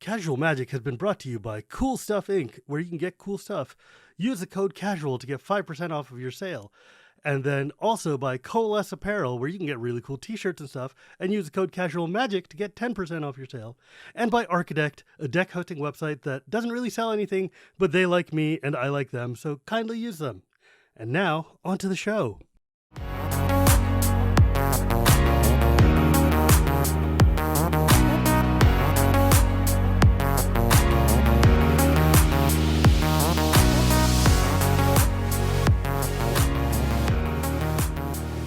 Casual Magic has been brought to you by Cool Stuff Inc., where you can get cool stuff. Use the code CASUAL to get 5% off of your sale. And then also by Coalesce Apparel, where you can get really cool t-shirts and stuff, and use the code CASUALMAGIC to get 10% off your sale. And by Archidect, a deck hosting website that doesn't really sell anything, but they like me and I like them, so kindly use them. And now, on to the show.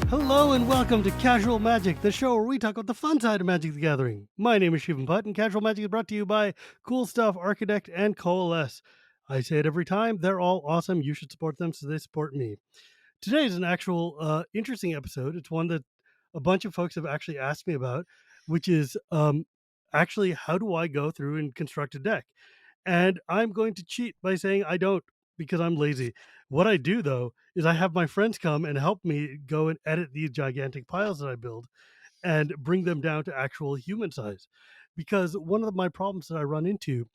Hello and welcome to Casual Magic, the show where we talk about the fun side of Magic the Gathering. My name is Shivam and Bhatt, and Casual Magic is brought to you by Cool Stuff, Archidect, and Coalesce. I say it every time, they're all awesome. You should support them so they support me. Today is an actual interesting episode. It's one that a bunch of folks have actually asked me about, which is actually how do I go through and construct a deck? And I'm going to cheat by saying I don't, because I'm lazy. What I do, though, is I have my friends come and help me go and edit these gigantic piles that I build and bring them down to actual human size. Because one of my problems that I run into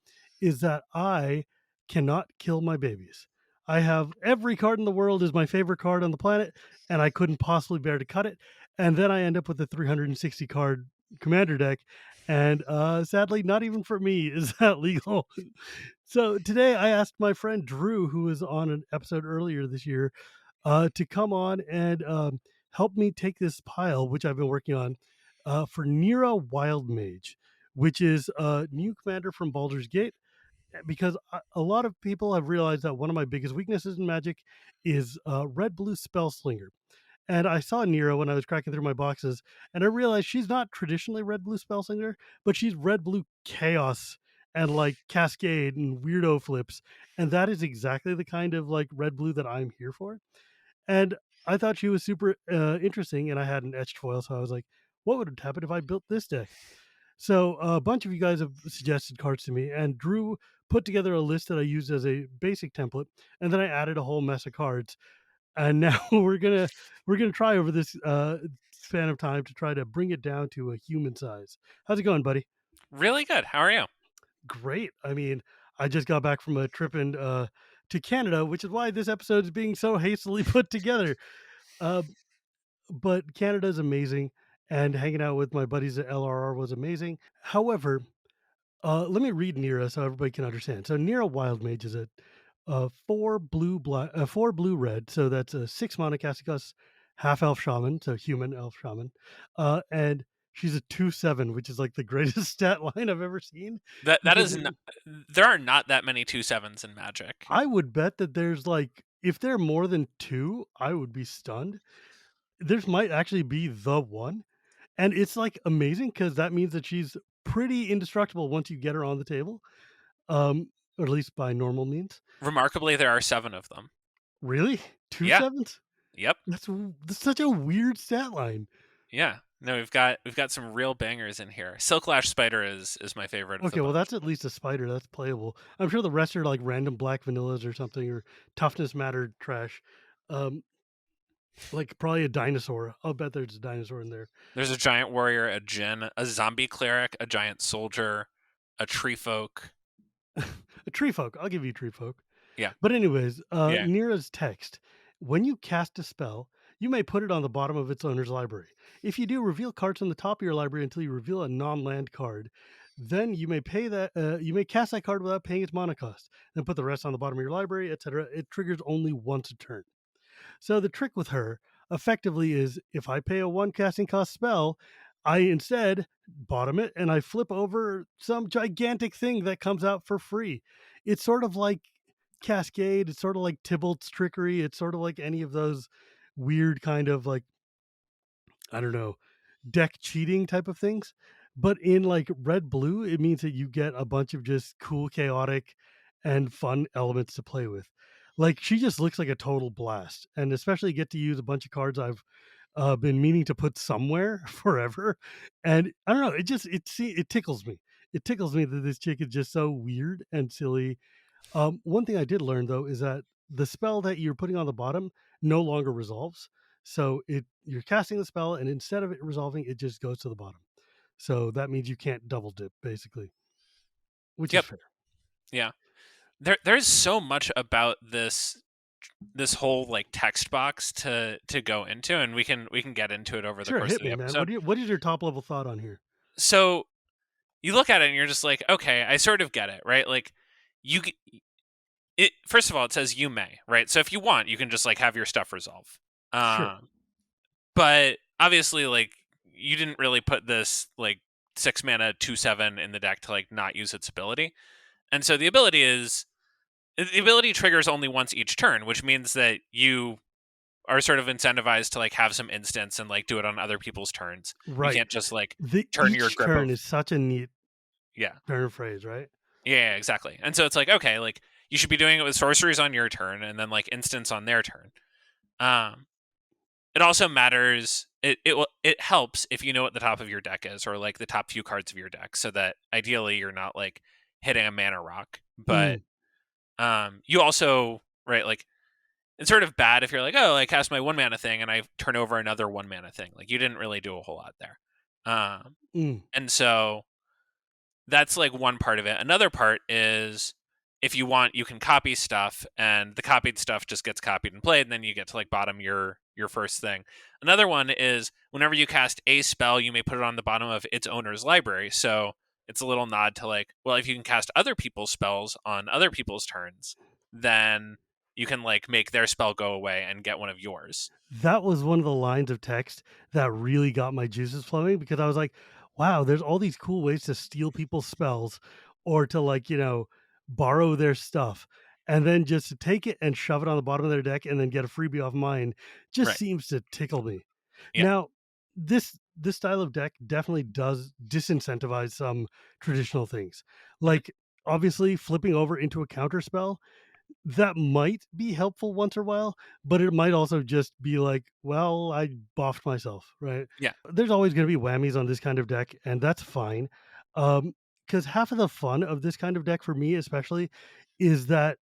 is that I cannot kill my babies. I have every card in the world is my favorite card on the planet, and I couldn't possibly bear to cut it. And then I end up with a 360 card commander deck. And sadly, not even for me is that legal. So today I asked my friend Drew, who was on an episode earlier this year, to come on and help me take this pile, which I've been working on, for Neera Wild Mage, which is a new commander from Baldur's Gate. Because a lot of people have realized that one of my biggest weaknesses in Magic is red-blue spell slinger. And I saw Neera when I was cracking through my boxes, and I realized she's not traditionally red-blue spellslinger, but she's red-blue chaos and like cascade and weirdo flips, and that is exactly the kind of like red-blue that I'm here for. And I thought she was super interesting, and I had an etched foil, so I was like, what would happen if I built this deck? So a bunch of you guys have suggested cards to me, and Drew put together a list that I used as a basic template, and then I added a whole mess of cards. And now we're gonna try over this span of time to try to bring it down to a human size. How's it going, buddy? Really good. How are you? Great. I mean, I just got back from a trip in to Canada, which is why this episode is being so hastily put together. Uh, but Canada is amazing, and hanging out with my buddies at LRR was amazing. However, let me read Neera so everybody can understand. So Neera Wild Mage is a four blue red. So that's a 6 mana casting cost half elf shaman, so human elf shaman. And she's a 2/7, which is like the greatest stat line I've ever seen. That Because is not, there are not that many 2/7s in Magic. I would bet that there's like if there are more than two, I would be stunned. There's might actually be the one. And it's like amazing because that means that she's pretty indestructible once you get her on the table. Or at least by normal means. Remarkably, there are 7 of them. Really? Two Yeah. sevens? Yep. That's such a weird stat line. Yeah. No, we've got some real bangers in here. Silklash Spider is my favorite of the Okay, well bunch. that's at least a spider. That's playable. I'm sure the rest are like random black vanillas or something, or toughness matter trash. Um, like probably a dinosaur. I'll bet there's a dinosaur in there. There's a giant warrior, a djinn, a zombie cleric, a giant soldier, a tree folk. A tree folk. I'll give you tree folk. Yeah. But anyways, Yeah. Neera's text. When you cast a spell, you may put it on the bottom of its owner's library. If you do, reveal cards on the top of your library until you reveal a non-land card. Then you may pay that. You may cast that card without paying its mana cost. Then put the rest on the bottom of your library, etc. It triggers only once a turn. So the trick with her effectively is if I pay a 1 casting cost spell, I instead bottom it and I flip over some gigantic thing that comes out for free. It's sort of like Cascade, it's sort of like Tybalt's Trickery, it's sort of like any of those weird kind of like, I don't know, deck cheating type of things. But in like red blue, it means that you get a bunch of just cool, chaotic, and fun elements to play with. Like she just looks like a total blast, and especially get to use a bunch of cards I've been meaning to put somewhere forever. And I don't know, it tickles me. It tickles me that this chick is just so weird and silly. One thing I did learn though is that the spell that you're putting on the bottom no longer resolves. So you're casting the spell, and instead of it resolving, it just goes to the bottom. So that means you can't double dip, basically. which is Yep. fair. Yeah. There's so much about this whole like text box to go into, and we can get into it over the Sure, course hit of the me, man. episode. What is your top level thought on here? So you look at it and you're just like, okay, I sort of get it, right? Like you it first of all, it says you may, right? So if you want, you can just like have your stuff resolve. Sure. Um but obviously like you didn't really put this like 6 mana 2/7 in the deck to like not use its ability. And so the ability triggers only once each turn, which means that you are sort of incentivized to like have some instance and like do it on other people's turns. You Right. can't just like The turn your each grip turn of is such a neat yeah. turn phrase, right? Yeah, exactly. And so it's like, okay, like you should be doing it with sorceries on your turn and then like instance on their turn. Um it also matters it helps if you know what the top of your deck is, or like the top few cards of your deck, so that ideally you're not like hitting a mana rock. But Mm, you also, right, like it's sort of bad if you're like, oh, I cast my 1 mana thing and I turn over another 1 mana thing. Like you didn't really do a whole lot there. mm. And so that's like one part of it. Another part is if you want, you can copy stuff, and the copied stuff just gets copied and played, and then you get to like bottom your first thing. Another one is whenever you cast a spell, you may put it on the bottom of its owner's library. So it's a little nod to like, well, if you can cast other people's spells on other people's turns, then you can like make their spell go away and get one of yours. That was one of the lines of text that really got my juices flowing because I was like, wow, there's all these cool ways to steal people's spells or to like, borrow their stuff. And then just to take it and shove it on the bottom of their deck and then get a freebie off mine just Right. seems to tickle me. Yeah. Now, this style of deck definitely does disincentivize some traditional things. Mhm. Like obviously flipping over into a counter spell that might be helpful once in a while, but it might also just be like, well, I boffed myself, right? Yeah. There's always going to be whammies on this kind of deck, and that's fine. Because half of the fun of this kind of deck for me, especially, is that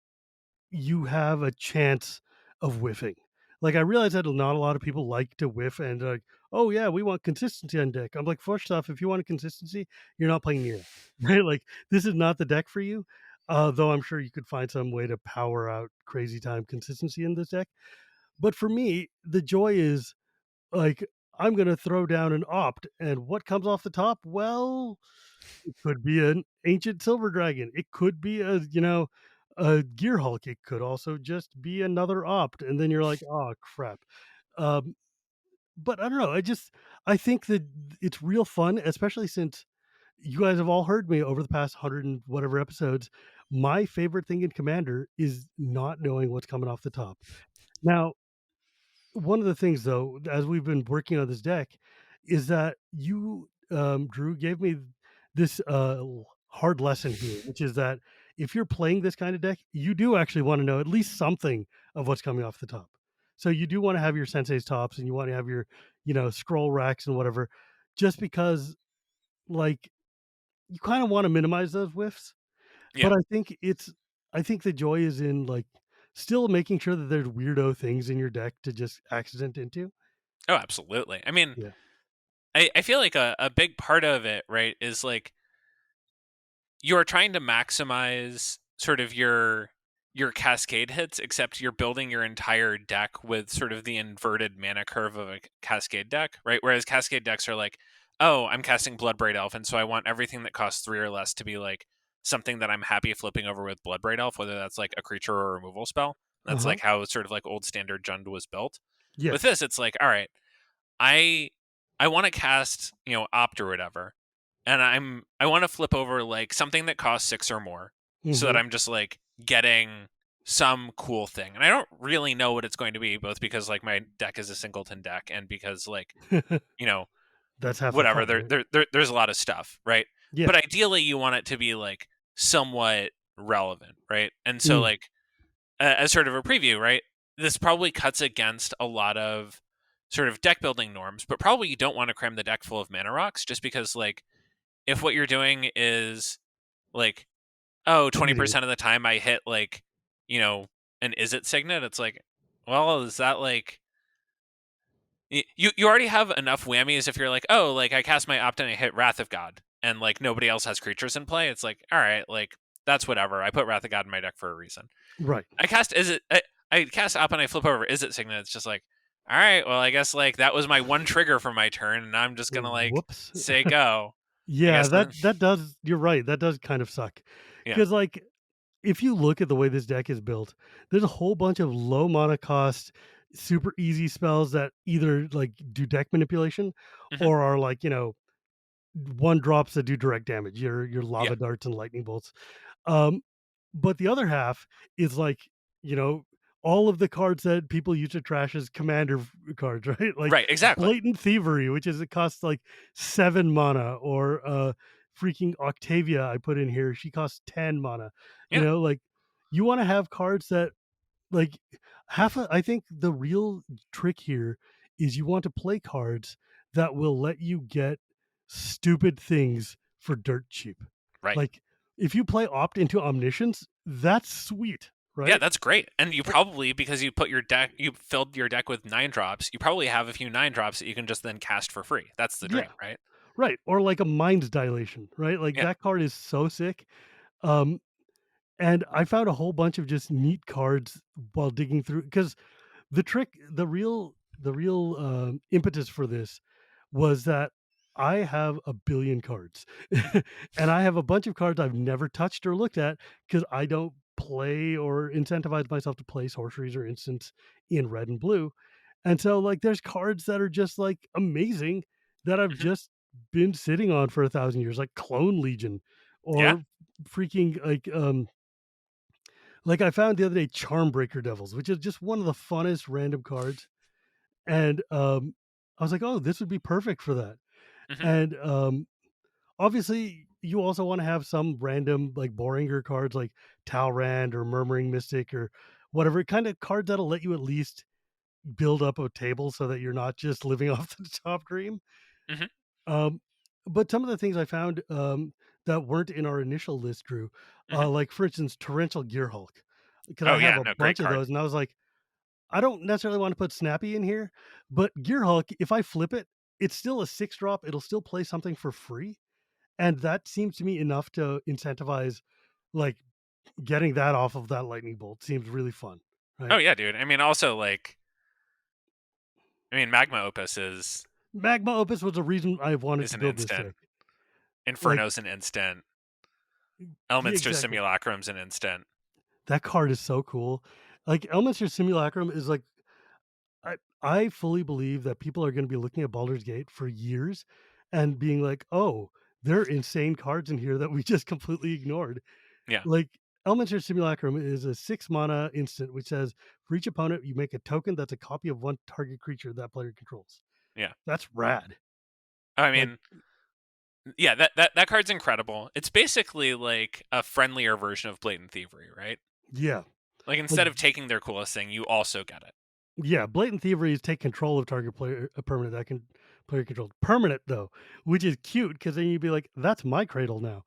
you have a chance of whiffing. Like I realize that not a lot of people like to whiff and like, oh yeah, we want consistency on deck. I'm like, first off, if you want a consistency, you're not playing Neera, right? Like this is not the deck for you. Though I'm sure you could find some way to power out crazy time consistency in this deck. But for me, the joy is like I'm gonna throw down an opt, and what comes off the top? Well, it could be an ancient silver dragon. It could be a gear hulk. It could also just be another opt. And then you're like, oh crap. Um, but I don't know. I think that it's real fun, especially since you guys have all heard me over the past 100 and whatever episodes. My favorite thing in Commander is not knowing what's coming off the top. Now, one of the things though, as we've been working on this deck, is that you, Drew, gave me this hard lesson here, which is that if you're playing this kind of deck, you do actually want to know at least something of what's coming off the top. So you do want to have your sensei's tops and you want to have your, scroll racks and whatever, just because like you kind of want to minimize those whiffs. Yeah. But I think the joy is in like still making sure that there's weirdo things in your deck to just accident into. Oh, absolutely. I mean, Yeah. I feel like a big part of it, right, is like you're trying to maximize sort of your cascade hits, except you're building your entire deck with sort of the inverted mana curve of a cascade deck, right? Whereas cascade decks are like, oh, I'm casting Bloodbraid Elf, and so I want everything that costs 3 or less to be like something that I'm happy flipping over with Bloodbraid Elf, whether that's like a creature or a removal spell. That's Uh-huh. like how sort of like old standard Jund was built. With Yes. this, it's like, all right, I I want to cast, opt or whatever, and I want to flip over like something that costs 6 or more, so that Mhm. I'm just like getting some cool thing. And I don't really know what it's going to be, both because like my deck is a singleton deck, and because like, you know, That's half the whatever, fun, right? there's a lot of stuff, right? Yeah. But ideally you want it to be like somewhat relevant, right? And so Mm. like as sort of a preview, right? This probably cuts against a lot of sort of deck building norms, but probably you don't want to cram the deck full of mana rocks, just because like if what you're doing is like, oh, Cheating. 20% of the time I hit like, you know, an Izzet Signet, it's like, well, is that like you already have enough whammies if you're like, oh, like I cast my opt and I hit Wrath of God. and like nobody else has creatures in play, it's like, all right, like that's whatever. I put Wrath of God in my deck for a reason. Right. I cast I cast Up and I flip over Izzet Signet. It's just like, all right, well, I guess like that was my one trigger for my turn, and I'm just gonna like Whoops. say go. I Yeah, guess then, that does. You're right. That does kind of suck yeah. because like if you look at the way this deck is built, there's a whole bunch of low mana cost, super easy spells that either like do deck manipulation Hmm. or are like one drops that do direct damage. Your Yeah. lava darts and lightning bolts. Um, but the other half is like, you know, all of the cards that people use to trash as commander cards, right? Like Right. Exactly. blatant thievery, which is it costs like 7 mana, or freaking Octavia I put in here. She costs 10 mana. Yeah. Like you want to have cards that like I think the real trick here is you want to play cards that will let you get stupid things for dirt cheap. Right. Like if you play opt into omniscience, that's sweet, Yeah, right? that's great. And you probably, because you filled your deck with 9 drops, you probably have a few 9 drops that you can just then cast for free. That's the Yeah, dream, right? right. Or like a mind's dilation, right? Like Yeah. that card is so sick. Um, and I found a whole bunch of just neat cards while digging through because the real impetus for this was that I have a billion cards, and I have a bunch of cards I've never touched or looked at because I don't play or incentivize myself to play sorceries or instants in red and blue. And so, like, there's cards that are just like amazing that I've Hmm. just been sitting on for 1,000 years, like Clone Legion, Yeah. or freaking like I found the other day Charmbreaker Devils, which is just one of the funnest random cards. And I was like, oh, this would be perfect for that. Hmm. And obviously, you also want to have some random like Boringer cards like Talrand or Murmuring Mystic or whatever kind of cards that'll let you at least build up a table so that you're not just living off the top cream. Hmm. Um, but some of the things I found that weren't in our initial list, Drew, Hmm. like for instance, Torrential Gear Hulk, because I Oh have yeah, a no, great bunch of card. those, and I was like, I don't necessarily want to put Snappy in here, but Gear Hulk, if I flip it, it's still a 6 drop. It'll still play something for free. And that seems to me enough to incentivize like getting that off of that lightning bolt seems really fun. Oh Right. yeah, dude. I mean, also like, I mean, Magma Opus Magma Opus was the reason I wanted is to an build this instant. deck. Like, Inferno's an instant. yeah, Elminster exactly. Simulacrum's an instant. That card is so cool. Like Elminster Simulacrum is like I fully believe that people are going to be looking at Baldur's Gate for years and being like, "Oh, there are insane cards in here that we just completely ignored." Yeah. Like Elemental Simulacrum is a 6 mana instant which says for each opponent you make a token that's a copy of one target creature that player controls. Yeah. That's rad. I Like, mean, yeah, that card's incredible. It's basically like a friendlier version of Blatant Thievery, right? yeah. Like Like instead of taking their coolest thing, you also get it. yeah, blatant thievery is take control of target player a permanent that can player controlled. Permanent though, which is cute because then you'd be like, that's my cradle now.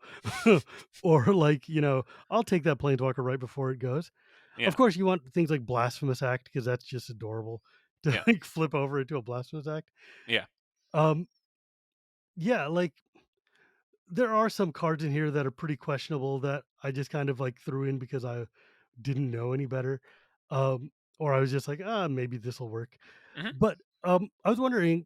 Or like, I'll take that planeswalker right before it goes. Of Yeah. course, you want things like Blasphemous Act because that's just adorable to Yeah. like flip over into a Blasphemous Act. Yeah. Um, yeah, like there are some cards in here that are pretty questionable that I just kind of like threw in because I didn't know any better. Or I was just like, maybe this will work. Hmm. But I was wondering,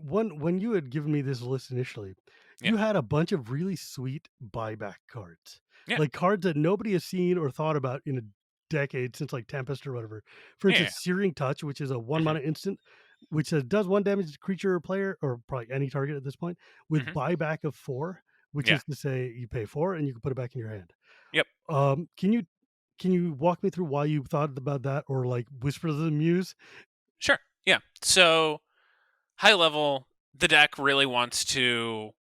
when you had given me this list initially, Yeah. you had a bunch of really sweet buyback cards, Yeah. like cards that nobody has seen or thought about in a decade since like Tempest or whatever. For Yeah. instance, Searing Touch, which is a one Hmm. mana instant, which says does one damage to creature or player, or probably any target at this point, with Hmm. buyback of 4, which Yeah. is to say you pay 4 and you can put it back in your hand. Yep. Can you walk me through why you thought about that, or like whisper to the muse? Sure. Yeah. So high level, the deck really wants to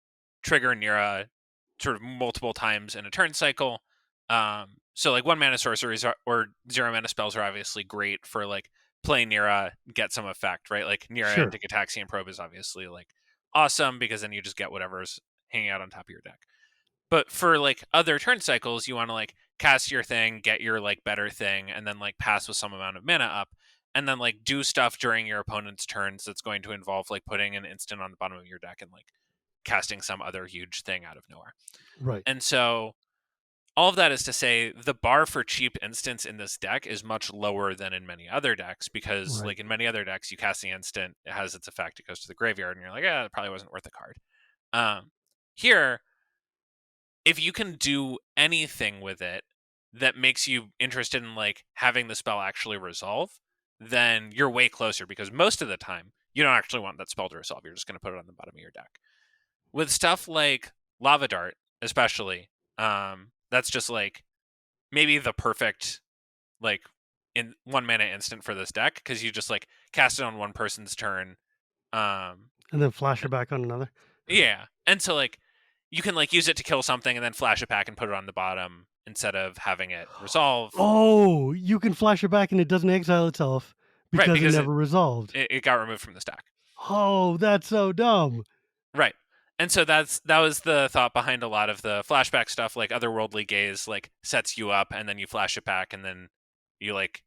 trigger Neera sort of multiple times in a turn cycle. So like 1 mana sorceries or 0 mana spells are obviously great for like play Neera, get some effect, right? Like Neera Sure. into Gataxian Probe is obviously like awesome because then you just get whatever's hanging out on top of your deck. But for like other turn cycles, you want to like cast your thing, get your like better thing, and then like pass with some amount of mana up, and then like do stuff during your opponent's turns that's going to involve like putting an instant on the bottom of your deck and like casting some other huge thing out of nowhere. Right. And so all of that is to say the bar for cheap instants in this deck is much lower than in many other decks, because Right. like in many other decks, you cast the instant, it has its effect, it goes to the graveyard, and you're like, yeah, it probably wasn't worth a card. Here, if you can do anything with it that makes you interested in like having the spell actually resolve, then you're way closer, because most of the time you don't actually want that spell to resolve. You're just going to put it on the bottom of your deck. With stuff like Lava Dart, especially, that's just like maybe the perfect like in 1 mana instant for this deck, because you just like cast it on one person's turn. And then flash it back on another. Yeah, and so like you can like use it to kill something and then flash it back and put it on the bottom instead of having it resolve. Oh, you can flash it back and it doesn't exile itself Right, because it because never resolved. it got removed from the stack. Oh, that's so dumb. Right. And so that was the thought behind a lot of the flashback stuff, like Otherworldly Gaze like sets you up and then you flash it back and then you like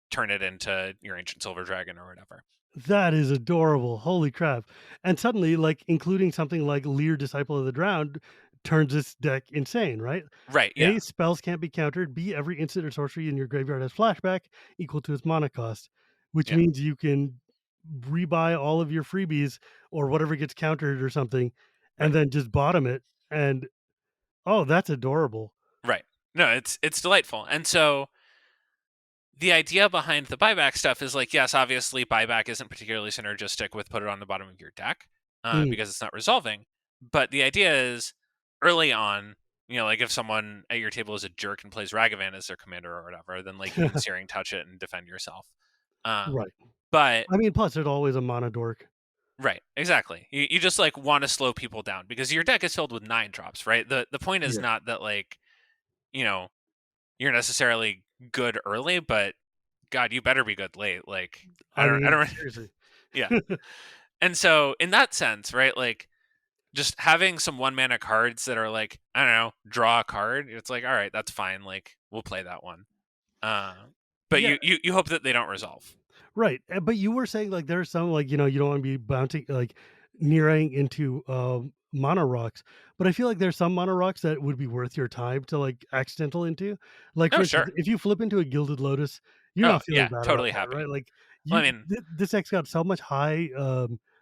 turn it into your Ancient Silver Dragon or whatever. That is adorable. Holy crap. And suddenly, like, including something like Lear, Disciple of the Drowned, turns this deck insane, right? Right, yeah. A, spells can't be countered. B, every instant or sorcery in your graveyard has flashback equal to its mana cost, which Yeah. means you can rebuy all of your freebies or whatever gets countered or something, and Right. then just bottom it. And oh, that's adorable. Right. No, it's delightful. And so the idea behind the buyback stuff is like, yes, obviously buyback isn't particularly synergistic with put it on the bottom of your deck, Mm. because it's not resolving. But the idea is early on, like if someone at your table is a jerk and plays Ragavan as their commander or whatever, then like you can Searing Touch it and defend yourself. Right. But I mean, plus, there's always a mana dork. right, exactly. You just like want to slow people down because your deck is filled with 9 drops, right? The point is Yeah. not that like, you know, you're necessarily good early, but God, you better be good late. Like I I mean, don't seriously. yeah. And so in that sense, right, like just having some 1 mana cards that are like, I don't know, draw a card, it's like, all right, that's fine. Like we'll play that one. Uh, but Yeah. you hope that they don't resolve. Right, but you were saying, like, there's some, like, you don't wanna be bouncing like, nearing into, mono rocks, but I feel like there's some mono rocks that would be worth your time to, like, accidental into. Like, for Oh instance, sure. if you flip into a Gilded Lotus, you're Oh not feeling yeah, bad about totally that, happy. right? Like, Well, I you mean, this deck's got so much high,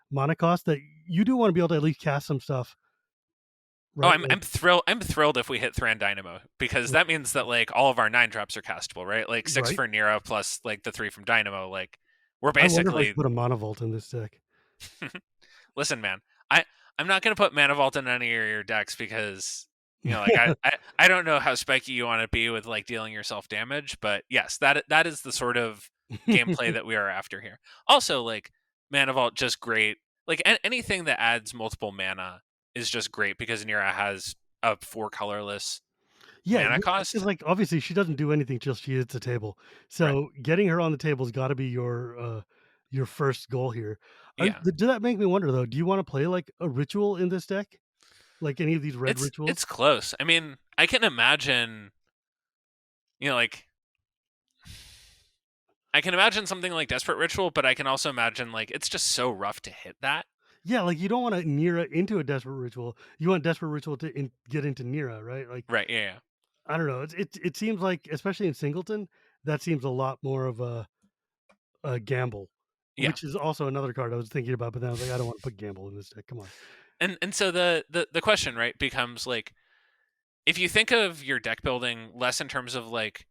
mana cost that you do wanna be able to at least cast some stuff, oh, right? Like I'm thrilled. I'm thrilled if we hit Thran Dynamo, because that means that like all of our 9 drops are castable, right? Like 6 right? for Neera plus like the 3 from Dynamo. Like we're I wonder if I could basically put a Mana Vault in this deck. listen, man. I'm not gonna put Mana Vault in any of your decks because like I don't know how spiky you want to be with like dealing yourself damage, but yes, that is the sort of gameplay that we are after here. Also, like Mana Vault, just great. Like anything that adds multiple mana is just great because Nira has a 4 colorless Yeah, mana because cost. like, obviously, she doesn't do anything till she hits the table. Right. So, getting her on the table's gotta be your first goal here. Yeah. Does that make me wonder, though, do you wanna play, like, a ritual in this deck? Like any of these red It's rituals? close. I mean, I can imagine, like I can imagine something like Desperate Ritual, but I can also imagine like it's just so rough to hit that. Yeah, like, you don't wanna Neera into a Desperate Ritual. You want Desperate Ritual to get into Neera, right? Like, Right. Yeah. Yeah. I don't know, it seems like, especially in Singleton, that seems a lot more of a gamble, Yeah. which is also another card I was thinking about, but then I was like, "I don't wanna put gamble in this deck, come on." And so the question, right, becomes like, if you think of your deck building less in terms of like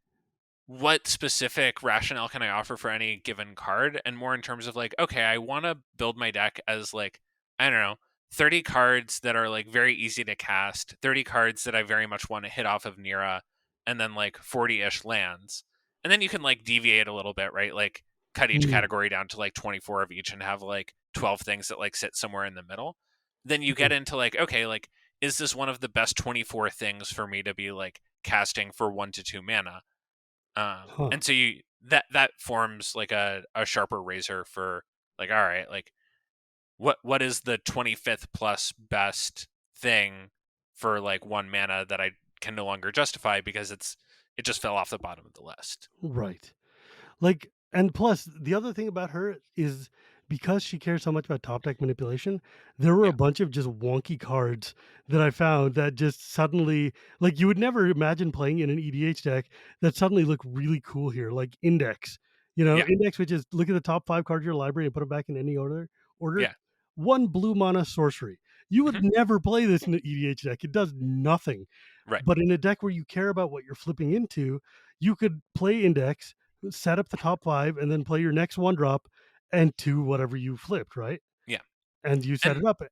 what specific rationale can I offer for any given card, and more in terms of like, okay, I want to build my deck as like, I don't know, 30 cards that are like very easy to cast, 30 cards that I very much want to hit off of Nira, and then like 40-ish lands. And then you can like deviate a little bit, right? Like cut each Mm, category down to like 24 of each and have like 12 things that like sit somewhere in the middle. Then you mhm, get into like, okay, like is this one of the best 24 things for me to be like casting for 1 to 2 mana? huh, And so that forms like a sharper razor for like, all right, like what is the 25th plus best thing for like 1 mana that I can no longer justify because it just fell off the bottom of the list. right. Like, and plus, the other thing about her is, because she cares so much about top deck manipulation, there were Yeah. a bunch of just wonky cards that I found that just suddenly, like, you would never imagine playing in an EDH deck that suddenly look really cool here, like Index. Yeah. Index, which is look at the top 5 cards of your library and put them back in any order. Yeah. 1 blue mana sorcery. You would Mhm. never play this in an EDH deck. It does nothing. Right. But in a deck where you care about what you're flipping into, you could play Index, set up the top 5, and then play your next 1 drop and to whatever you flipped, right? Yeah. And you set And it up.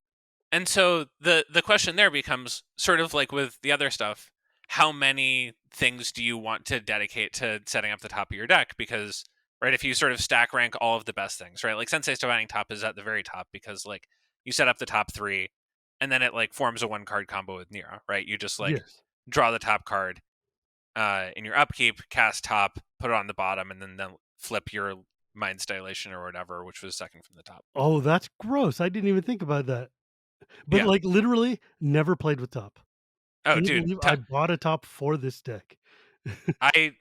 And so the question there becomes sort of like with the other stuff, how many things do you want to dedicate to setting up the top of your deck? Because right, if you sort of stack rank all of the best things, right? Like Sensei's Dividing Top is at the very top because like you set up the top 3 and then it like forms a 1 card combo with Neera, right? You just like Yes. draw the top card in your upkeep, cast top, put it on the bottom, and then flip your Mind's Dilation or whatever, which was second from the top. Oh, that's gross. I didn't even think about that. But, Yeah. like, literally never played with top. Oh, Can you dude. believe I bought a top for this deck? I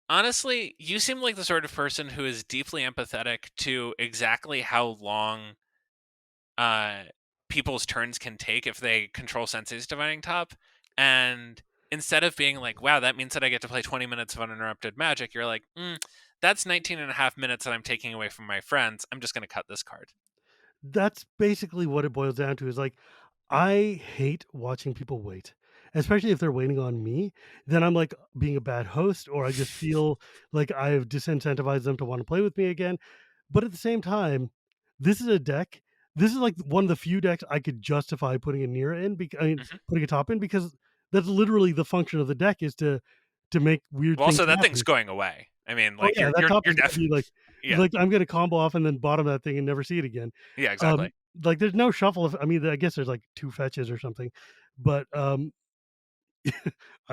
Honestly, you seem like the sort of person who is deeply empathetic to exactly how long uh people's turns can take if they control Sensei's Divining Top. And instead of being like, wow, that means that I get to play 20 minutes of uninterrupted magic, you're like, that's 19 and a half minutes that I'm taking away from my friends. I'm just going to cut this card. That's basically what it boils down to is, like, I hate watching people wait, especially if they're waiting on me. Then I'm like being a bad host, or I just feel like I've disincentivized them to want to play with me again. But at the same time, this is a deck. This is like one of the few decks I could justify putting a Neera in. I mean, Hmm. putting a top in because that's literally the function of the deck is to make weird Well, things also that thing's happen. going away. I mean, Oh like yeah, you're that you're top you're is gonna be like yeah, I'm gonna combo off and then bottom that thing and never see it again. yeah, exactly. Like there's no shuffle I mean, I guess there's like 2 fetches or something, but, I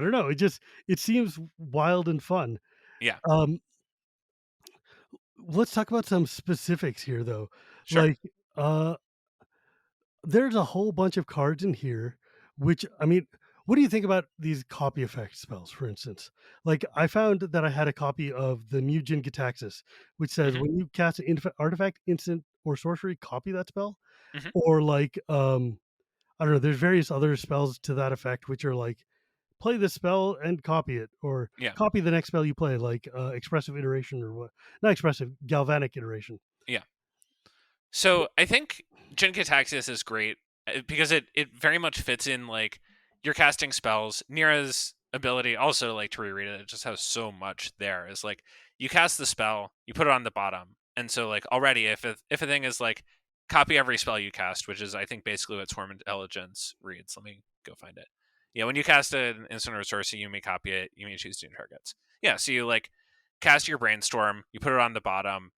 don't know, it seems wild and fun. Yeah, Um, let's talk about some specifics here though. sure. Like, uh, there's a whole bunch of cards in here, which I mean, what do you think about these copy effect spells, for instance? Like, I found that I had a copy of the new Jin Gitaxias, which says Hmm. when you cast an artifact, instant, or sorcery, copy that spell. Hmm. Or like, I don't know, there's various other spells to that effect, which are like, play this spell and copy it, or Yeah, copy the next spell you play, like expressive iteration or what? Not expressive, galvanic iteration. yeah. So I think Jin Gitaxias is great because it very much fits in like you're casting spells. Neera's ability also like to reread it. It just has so much there. Is like you cast the spell, you put it on the bottom, and so like already if a thing is like copy every spell you cast, which is I think basically what Swarm Intelligence reads. Let me go find it. Yeah, when you cast an instant or sorcery, you may copy it. You may choose two targets. Yeah, so you like cast your brainstorm, you put it on the bottom,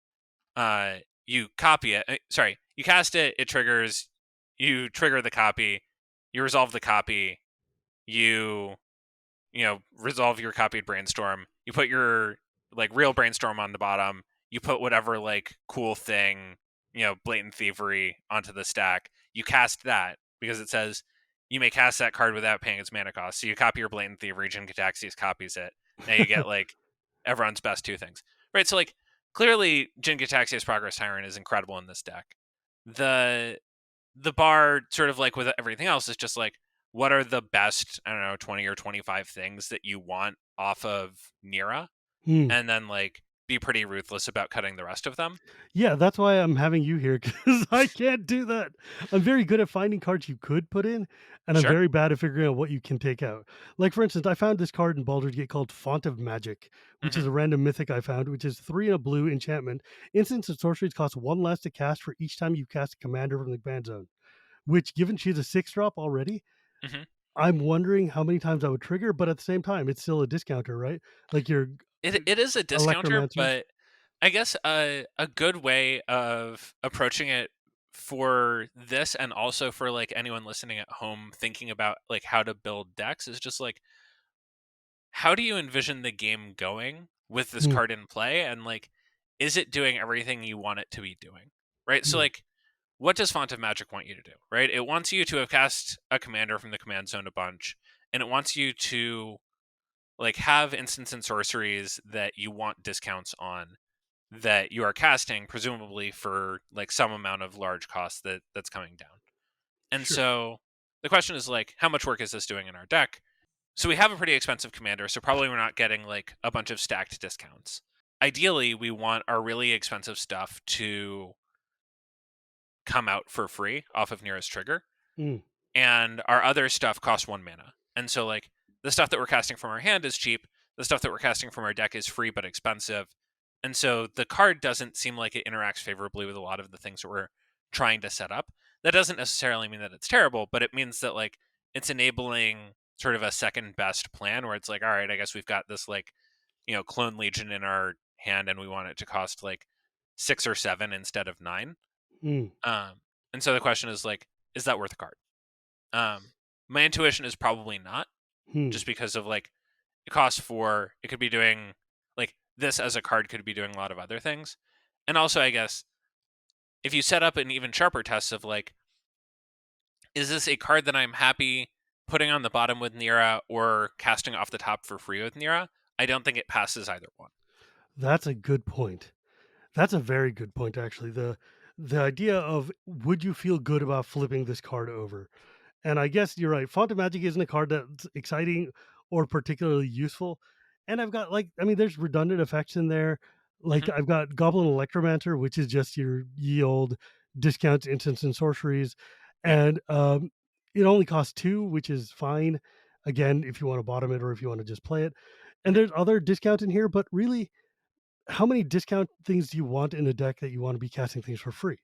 uh, you copy it. Sorry, you cast it. It triggers. You trigger the copy. You resolve the copy. You resolve your copied brainstorm. You put your like real brainstorm on the bottom. You put whatever like cool thing, blatant thievery onto the stack. You cast that because it says you may cast that card without paying its mana cost. So you copy your blatant thievery. Jin Gitaxias copies it. Now you get like everyone's best 2 things, right? So like clearly, Jin Gitaxias Progress Tyrant is incredible in this deck. The the bar, sort of like with everything else, is just like what are the best, I don't know, 20 or 25 things that you want off of Neera, Hmm. and then like be pretty ruthless about cutting the rest of them. Yeah, that's why I'm having you here because I can't do that. I'm very good at finding cards you could put in, and I'm Sure. very bad at figuring out what you can take out. Like, for instance, I found this card in Baldur's Gate called Font of Magic, which Hmm. is a random mythic I found, which is 3 and a blue enchantment. Instants and sorceries cost 1 less to cast for each time you cast a commander from the command zone, which, given she's a 6 drop already, Hmm. I'm wondering how many times I would trigger, but at the same time, it's still a discounter, right? Like your It is a discounter, Electromancers. but I guess a good way of approaching it for this, and also for like anyone listening at home thinking about like how to build decks, is just like how do you envision the game going with this Hmm, card in play, and like is it doing everything you want it to be doing, right? So yeah. like what does Font of Magic want you to do, right? It wants you to have cast a commander from the command zone a bunch, and it wants you to like have instants and sorceries that you want discounts on, that you are casting, presumably for like some amount of large cost that's coming down. And Sure. so the question is like, how much work is this doing in our deck? So we have a pretty expensive commander, so probably we're not getting like a bunch of stacked discounts. Ideally, we want our really expensive stuff to come out for free off of Neera's trigger, Mm, and our other stuff costs 1 mana. And so like the stuff that we're casting from our hand is cheap, the stuff that we're casting from our deck is free but expensive. And so the card doesn't seem like it interacts favorably with a lot of the things that we're trying to set up. That doesn't necessarily mean that it's terrible, but it means that like it's enabling sort of a second best plan where it's like, all right, I guess we've got this like, Clone Legion in our hand and we want it to cost like 6 or 7 instead of 9. mm, And so the question is like, is that worth a card? My intuition is probably not, hmm. just because of like it costs 4. It could be doing like this as a card could be doing a lot of other things, and also I guess if you set up an even sharper test of like, is this a card that I'm happy putting on the bottom with Neera or casting off the top for free with Neera? I don't think it passes either one. That's a good point. That's a very good point, actually. The idea of would you feel good about flipping this card over? And I guess you're right. Font of Magic isn't a card that's exciting or particularly useful. And I've got like, I mean, there's redundant effects in there. Like Hmm. I've got Goblin Electromancer, which is just your ye old discounts, instants, and sorceries, Yeah, and it only costs 2, which is fine. Again, if you want to bottom it or if you want to just play it. And hmm. there's other discounts in here, but really, how many discount things do you want in a deck that you want to be casting things for free,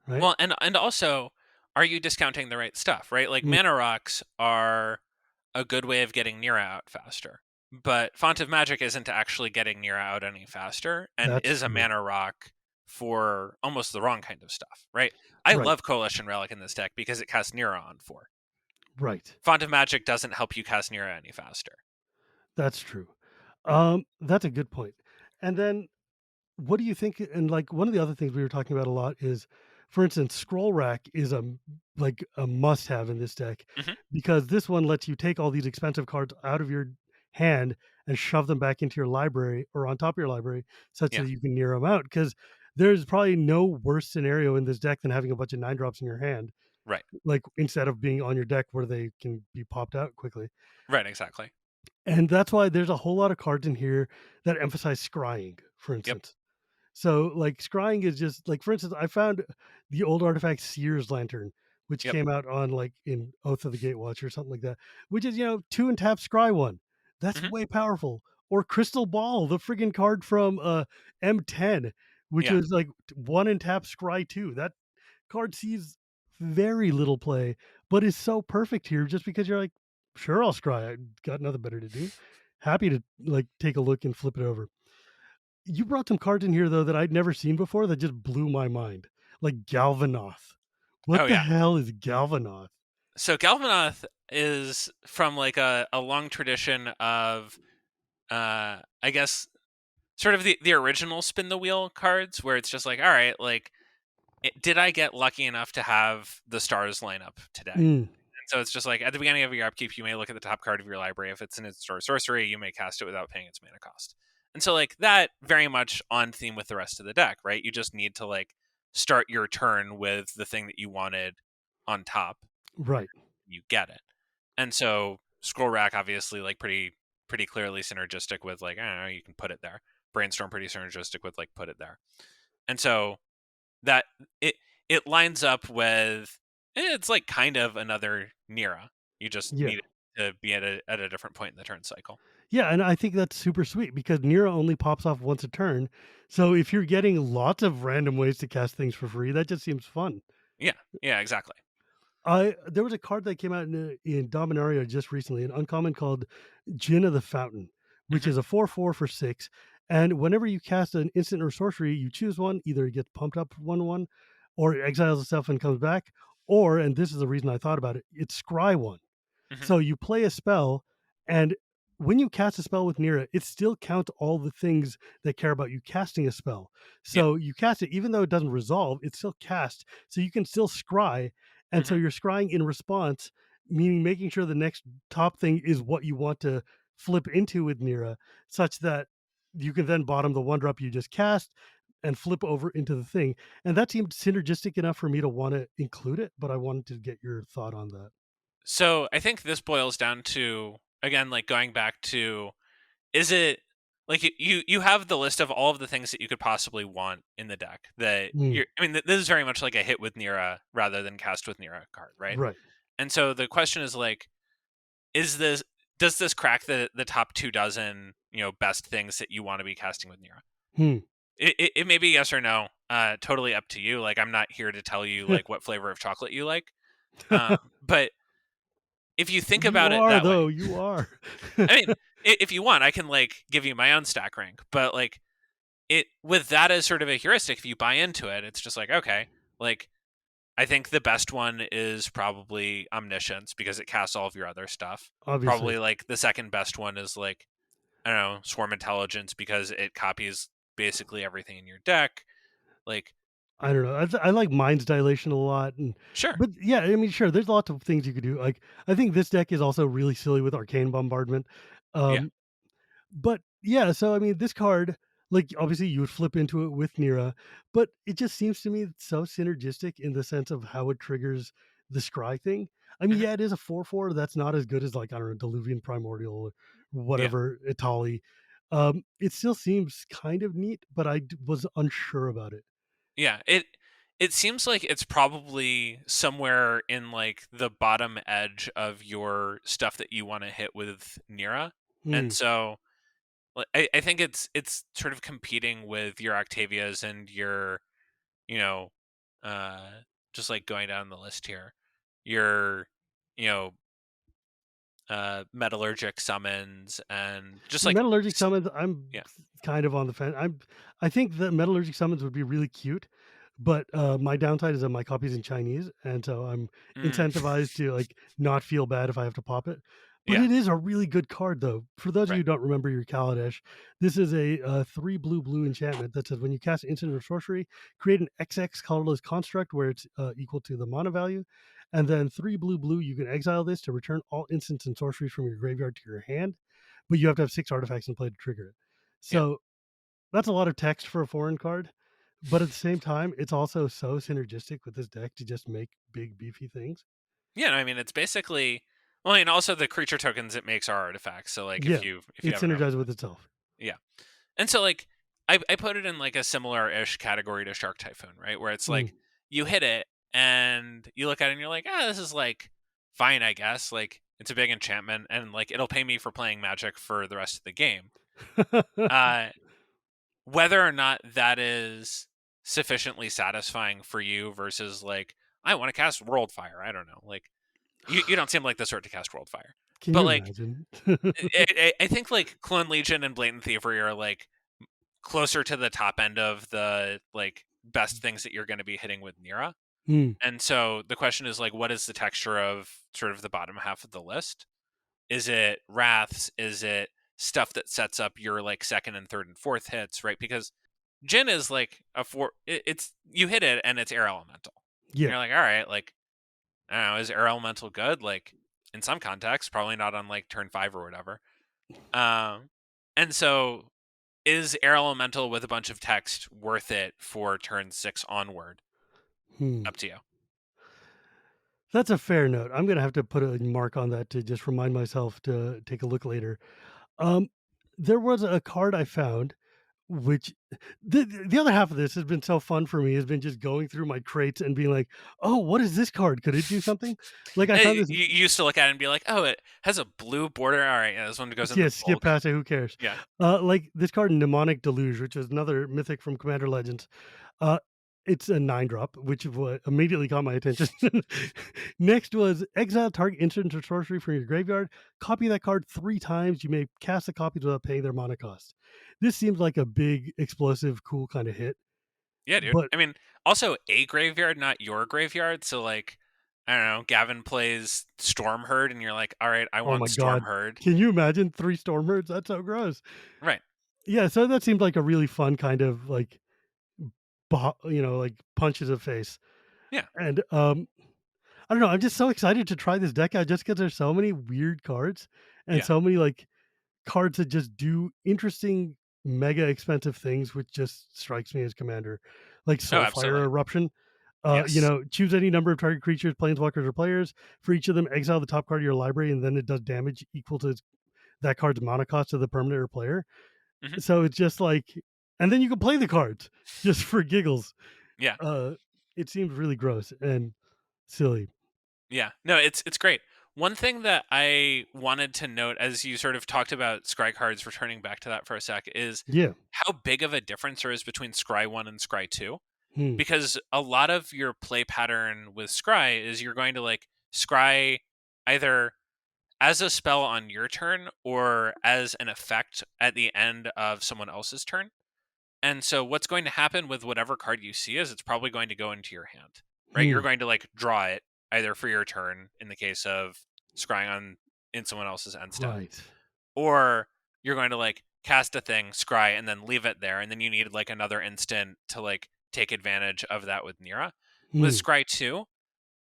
right? Well, and also, are you discounting the right stuff? Right, like Mm, mana rocks are a good way of getting Neera out faster. But Font of Magic isn't actually getting Neera out any faster and that's is a true. mana rock for almost the wrong kind of stuff, right? I Right, love Coalition Relic in this deck because it casts Neera on 4. right. Font of Magic doesn't help you cast Neera any faster. That's true. That's a good point. And then what do you think? And like one of the other things we were talking about a lot is, for instance, Scroll Rack is like a must have in this deck Hmm. because this one lets you take all these expensive cards out of your hand and shove them back into your library or on top of your library such Yeah, that you can near them out. Because there's probably no worse scenario in this deck than having a bunch of 9 drops in your hand, right, like instead of being on your deck where they can be popped out quickly. right, exactly. And that's why there's a whole lot of cards in here that emphasize scrying, for Yep, instance. So, like, scrying is just like, for instance, I found the old artifact Seer's Lantern, which yep, came out on like in Oath of the Gatewatch or something like that, which is, 2 and tap scry one. That's hmm, way powerful. Or Crystal Ball, the friggin' card from M10, which yeah. was like 1 and tap scry two. That card sees very little play, but is so perfect here just because you're like, sure, I'll scry. I got nothing better to do. Happy to like take a look and flip it over. You brought some cards in here though that I'd never seen before that just blew my mind. Like Galvanoth. Oh What the yeah. hell is Galvanoth? So Galvanoth is from like a long tradition of I guess sort of the original spin the wheel cards where it's just like, all right, like did I get lucky enough to have the stars line up today? Mm, And so it's just like at the beginning of your upkeep, you may look at the top card of your library. If it's an instant or sorcery, you may cast it without paying its mana cost. And so like that very much on theme with the rest of the deck, right? You just need to like start your turn with the thing that you wanted on top. right. You get it. And so scroll rack obviously like pretty clearly synergistic with like, I don't know, you can put it there. Brainstorm pretty synergistic with like put it there. And so that it lines up with it's like kind of another Neera. You just Yeah. need it to be at a different point in the turn cycle. Yeah, and I think that's super sweet because Nero only pops off once a turn. So if you're getting lots of random ways to cast things for free, that just seems fun. Yeah, yeah, exactly. I There was a card that came out in Dominaria just recently, an uncommon called Gin of the Fountain, which Hmm. is a 4/4 for 6. And whenever you cast an instant or sorcery, you choose one. Either it gets pumped up 1/1, or it exiles itself and comes back, or, and this is the reason I thought about it, it's scry one. Hmm. So you play a spell, and when you cast a spell with Nira, it still counts all the things that care about you casting a spell. Yeah. So you cast it, even though it doesn't resolve, it's still cast. So you can still scry. And so Hmm. you're scrying in response, meaning making sure the next top thing is what you want to flip into with Nira, such that you can then bottom the one drop you just cast and flip over into the thing. And that seemed synergistic enough for me to want to include it, but I wanted to get your thought on that. So I think this boils down to, again, like going back to, is it like you have the list of all of the things that you could possibly want in the deck that Mm, you're, I mean, this is very much like a hit with Neera rather than cast with Neera card, right? right. And so the question is like, is this, does this crack the top 2 dozen, best things that you want to be casting with Neera? Hmm. It may be yes or no. Totally up to you. Like, I'm not here to tell you like what flavor of chocolate you like. But if you think You about it are, that way, though. You are. I mean, if you want, I can like give you my own stack rank. But like it with that as sort of a heuristic, if you buy into it, it's just like, okay, like I think the best one is probably Omniscience because it casts all of your other stuff. Obviously. Probably like the second best one is like, I don't know, Swarm Intelligence because it copies basically everything in your deck. Like, I don't know. I like Mind's Dilation a lot, and sure, but yeah, I mean, sure. There's lots of things you could do. Like, I think this deck is also really silly with Arcane Bombardment. yeah, Um, But yeah, so I mean, this card, like obviously you would flip into it with Neera, but it just seems to me so synergistic in the sense of how it triggers the scry thing. I mean, hmm, yeah, it is a 4/4. That's not as good as like I don't know, Diluvian Primordial or yeah, whatever Itali. It still seems kind of neat, but was unsure about it. yeah. It seems like it's probably somewhere in like the bottom edge of your stuff that you want to hit with Nira. And Hmm. so I think it's sort of competing with your Octavias and your, you know, uh just like going down the list here. Your, you know, metallurgic summons and just like Metallurgic summons, I'm yeah. kind of on the fence. I think the metallurgic summons would be really cute, but my downside is that my copy's in Chinese, and so I'm Mm, incentivized to like not feel bad if I have to pop it. But yeah, it is a really good card, though. For those of you right. who don't remember your Kaladesh, this is a 3 blue enchantment that says when you cast instant or sorcery, create an XX colorless construct where it's equal to the mana value, and then 3 blue. You can exile this to return all instants and sorceries from your graveyard to your hand, but you have to have 6 artifacts in play to trigger it. Yeah. So, that's a lot of text for a foreign card, but at the same time, it's also so synergistic with this deck to just make big beefy things. Yeah, no, I mean it's basically, well, and also the creature tokens it makes are artifacts. So like Yeah, if you it have enough of synergizes those. with itself. Yeah. And so like I put it in like a similar ish category to Shark Typhoon, right? Where it's Mm. like you hit it and you look at it and you're like, ah, this is like fine, I guess. Like it's a big enchantment and like it'll pay me for playing Magic for the rest of the game. Uh Whether or not that is sufficiently satisfying for you versus like, I want to cast World Fire. I don't know. Like you don't seem like the sort to cast World Fire. Can But you like imagine? I think like Clone Legion and Blatant Thievery are like closer to the top end of the like best things that you're going to be hitting with Nira. Mm. And so the question is like, what is the texture of sort of the bottom half of the list? Is it wraths? Is it stuff that sets up your like second and third and fourth hits, right? Because Jin is like a four. It's you hit it and it's air elemental. And Yeah. you're like, all right, like I don't know, is air elemental good? Like in some contexts, probably not on like turn 5 or whatever. And so is air elemental with a bunch of text worth it for turn 6 onward? Hmm. Up to you. That's a fair note. I'm gonna have to put a mark on that to just remind myself to take a look later. Um, there was a card I found. Which the other half of this has been so fun for me has been just going through my crates and being like, "Oh, what is this card? Could it do something?" Like I found this. You used to look at it and be like, oh, it has a blue border. All right, yeah, this one goes in Yeah, the skip bulk. past it. Who cares? Yeah. Like this card, Mnemonic Deluge, which is another mythic from Commander Legends. Uh, it's a 9 drop, which is what immediately caught my attention. Next was exile target instant or sorcery from your graveyard. Copy that card 3 times. You may cast the copies without paying their mana cost. This seems like a big, explosive, cool kind of hit. Yeah, dude. But I mean, also a graveyard, not your graveyard. So like, I don't know. Gavin plays Storm Herd, and you're like, all right, I oh want my Storm god. Herd. Can you imagine 3 Stormherds? That's so gross. Right. Yeah, so that seems like a really fun kind of like like punches of face. Yeah. And I don't know, I'm just so excited to try this deck out just because there's so many weird cards and Yeah. so many like cards that just do interesting mega expensive things, which just strikes me as commander, like Oh, Soulfire absolutely. Eruption. Yes. Choose any number of target creatures, planeswalkers, or players. For each of them, exile the top card of your library, and then it does damage equal to that card's mana cost to the permanent or player. Hmm. So it's just like, and then you can play the cards just for giggles. Yeah. Uh, it seems really gross and silly. Yeah. No, it's great. One thing that I wanted to note as you sort of talked about scry cards, returning back to that for a sec, is Yeah. how big of a difference there is between scry 1 and scry 2. Hmm. Because a lot of your play pattern with scry is you're going to like scry either as a spell on your turn or as an effect at the end of someone else's turn. And so what's going to happen with whatever card you see is it's probably going to go into your hand, right? Hmm. You're going to like draw it either for your turn in the case of scrying on in someone else's end step, Right. or you're going to like cast a thing, scry, and then leave it there, and then you need like another instant to like take advantage of that with Neera. With Hmm. scry 2,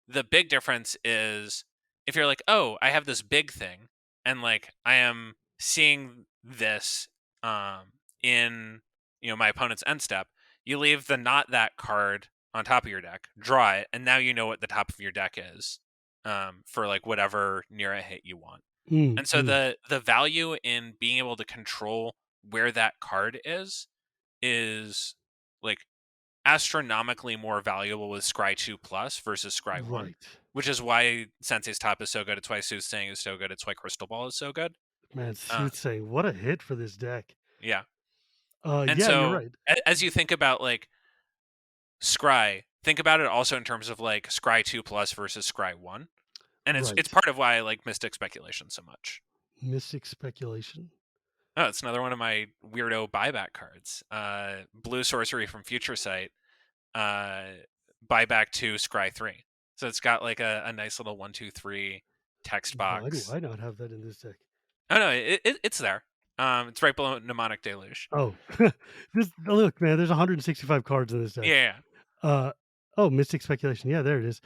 the big difference is if you're like, oh, I have this big thing, and like I am seeing this in my opponent's end step, you leave the not that card on top of your deck, draw it, and now you know what the top of your deck is for like whatever Neera hit you want. Hmm. And so Hmm. the value in being able to control where that card is like astronomically more valuable with Scry 2 Plus versus Scry 1, Right. which is why Sensei's Top is so good. It's why Soothsaying is so good. It's why Crystal Ball is so good. Man, Uh, soothsaying. What a hit for this deck. yeah. And Yeah, you're so right. as you think about like Scry, think about it also in terms of like Scry 2 Plus versus Scry 1. And it's Right. part of why I like Mystic Speculation so much. Mystic Speculation. Oh, it's another one of my weirdo buyback cards. Blue Sorcery from Future Sight, uh, buyback to Scry 3. So it's got like a nice little 1, 2, 3 text Why do box. I not have that in this deck? Oh no, it's there. It's right below Mnemonic Deluge. Oh, look, man. There's 165 cards in this deck. Yeah, yeah, Uh, oh, Mystic Speculation. Yeah, there it is.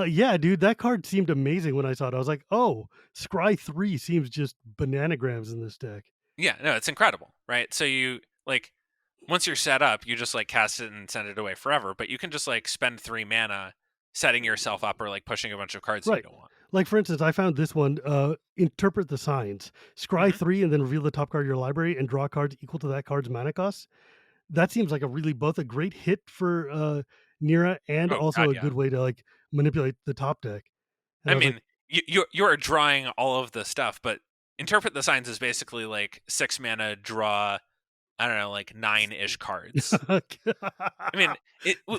Yeah, dude, that card seemed amazing when I saw it. I was like, oh, Scry 3 seems just bananagrams in this deck. yeah. No, it's incredible, right? So you like once you're set up, you just like cast it and send it away forever. But you can just like spend 3 mana setting yourself up or like pushing a bunch of cards that you Right. don't want. Like, for instance, I found this one, interpret the signs. Scry Hmm. 3 and then reveal the top card of your library and draw cards equal to that card's mana cost. That seems like a really both a great hit for Neera and Oh also God, a yeah. good way to like manipulate the top deck. And I I was like, mean, you're drawing all of the stuff, but interpret the signs is basically like 6 mana draw. I don't know, like 9-ish cards. I mean,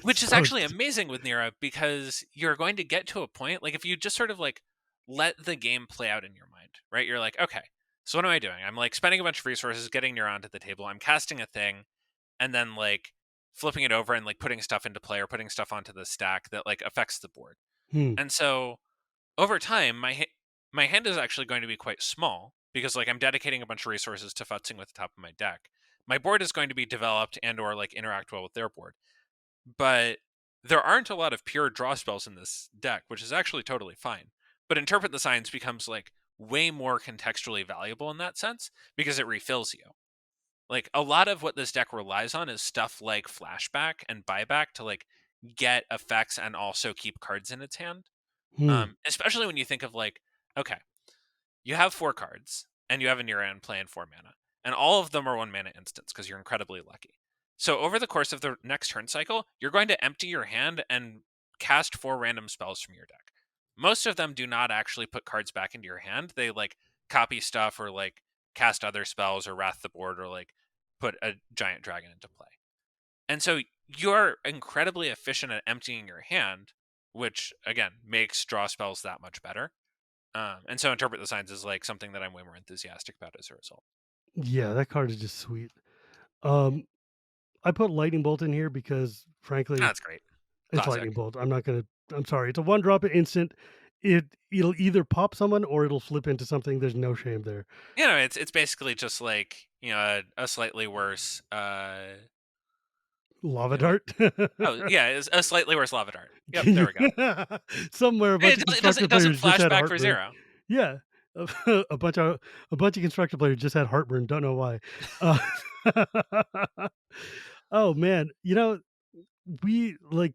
which is so actually amazing with Nira because you're going to get to a point like if you just sort of like let the game play out in your mind, right? You're like, okay, so what am I doing? I'm like spending a bunch of resources, getting Nira onto the table. I'm casting a thing, and then like flipping it over and like putting stuff into play or putting stuff onto the stack that like affects the board. hmm, And so over time, my hand is actually going to be quite small because like I'm dedicating a bunch of resources to futzing with the top of my deck. My board is going to be developed and or like interact well with their board, but there aren't a lot of pure draw spells in this deck, which is actually totally fine. But interpret the signs becomes like way more contextually valuable in that sense because it refills you. Like a lot of what this deck relies on is stuff like flashback and buyback to like get effects and also keep cards in its hand. hmm, Especially when you think of like, okay, you have 4 cards and you have a Neera play in 4 mana, and all of them are 1 mana instants because you're incredibly lucky. So over the course of the next turn cycle, you're going to empty your hand and cast 4 random spells from your deck. Most of them do not actually put cards back into your hand. They like copy stuff or like cast other spells or wrath the board or like put a giant dragon into play. And so you're incredibly efficient at emptying your hand, which again makes draw spells that much better. And so interpret the signs is like something that I'm way more enthusiastic about as a result. yeah, that card is just sweet. Um, I put Lightning Bolt in here because, Ah, frankly, that's great. it's Classic. Lightning Bolt. I'm not gonna. I'm sorry. It's a one drop instant. It'll either pop someone or it'll flip into something. There's no shame there. It's basically just like a slightly worse Lava wait. Dart. Oh yeah, it's a slightly worse lava dart. Yep, there we go. Somewhere a bunch of It constructor doesn't players just flash had back for heartburn. 0. Yeah. a bunch of a bunch of constructor players just had heartburn. Don't know why. Uh, oh man, we like